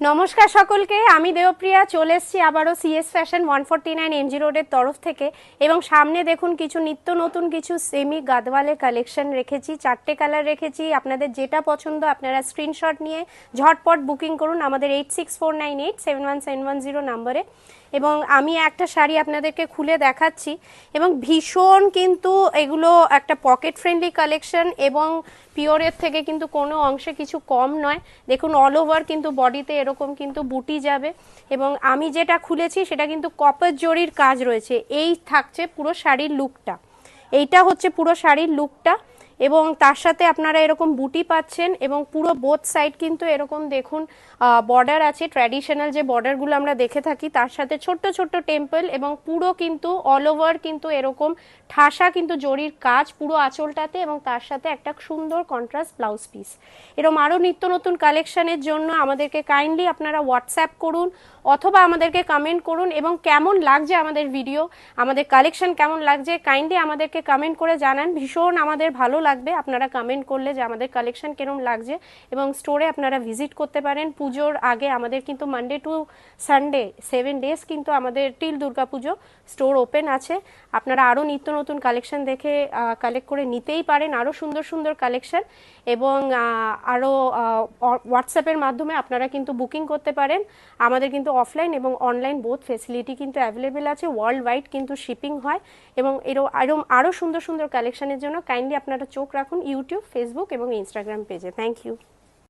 নমস্কার সকলকে, আমি দেবপ্রিয়া চলে এসেছি আবারও সিএস ফ্যাশন 149 এমজি রোডের তরফ থেকে। এবং সামনে দেখুন কিছু নিত্য নতুন কিছু সেমি গাদওয়ালের কালেকশন রেখেছি, 4টে কালার রেখেছি। আপনাদের যেটা পছন্দ আপনারা স্ক্রিনশট নিয়ে ঝটপট বুকিং করুন আমাদের 8649871710 নাম্বারে। এবং আমি একটা শাড়ি আপনাদেরকে খুলে দেখাচ্ছি এবং ভীষণ কিন্তু এগুলো একটা পকেট ফ্রেন্ডলি কালেকশন এবং পিওরের থেকে কিন্তু কোনো অংশে কিছু কম নয়। দেখুন অল ওভার কিন্তু বডিতে এরকম কিন্তু বুটি যাবে এবং আমি যেটা খুলেছি সেটা কিন্তু কপার জরির কাজ রয়েছে। এই থাকছে পুরো শাড়ির লুকটা, এইটা হচ্ছে পুরো শাড়ির লুকটা এবং তার সাথে আপনারা এরকম বুটি পাচ্ছেন এবং পুরো বোথ সাইড কিন্তু এরকম দেখুন বর্ডার আছে, ট্র্যাডিশনাল যে বর্ডারগুলো আমরা দেখে থাকি তার সাথে ছোট্ট ছোট্ট টেম্পল এবং পুরো কিন্তু অল ওভার কিন্তু এরকম ঠাসা কিন্তু জরির কাজ পুরো আঁচলটাতে এবং তার সাথে একটা সুন্দর কন্ট্রাস্ট ব্লাউজ পিস। এরকম আরও নিত্য নতুন কালেকশনের জন্য আমাদেরকে কাইন্ডলি আপনারা হোয়াটসঅ্যাপ করুন অথবা আমাদেরকে কমেন্ট করুন এবং কেমন লাগছে আমাদের ভিডিও, আমাদের কালেকশন কেমন লাগছে কাইন্ডলি আমাদেরকে কমেন্ট করে জানান। ভীষণ আমাদের ভালো লাগবে আপনারা কমেন্ট করলে যে আমাদের কালেকশন কেমন লাগছে। এবং স্টোরে আপনারা ভিজিট করতে পারেন পুজোর আগে। আমাদের কিন্তু মানডে টু সানডে 7 ডেজ কিন্তু আমাদের টিল দুর্গা পুজো স্টোর ওপেন আছে। আপনারা আরও নিত্য নতুন কালেকশন দেখে কালেক্ট করে নিতেই পারেন, আরও সুন্দর সুন্দর কালেকশন। এবং আরও হোয়াটসঅ্যাপের মাধ্যমে আপনারা কিন্তু বুকিং করতে পারেন। আমাদের কিন্তু অফলাইন এবং অনলাইন বোথ ফেসিলিটি কিন্তু অ্যাভেলেবেল আছে, ওয়ার্ল্ড ওয়াইড কিন্তু শিপিং হয়। এবং এরকম আরও সুন্দর সুন্দর কালেকশনের জন্য কাইন্ডলি আপনারা চোখ রাখুন ইউটিউব, ফেসবুক এবং ইনস্টাগ্রাম পেজে। Thank you.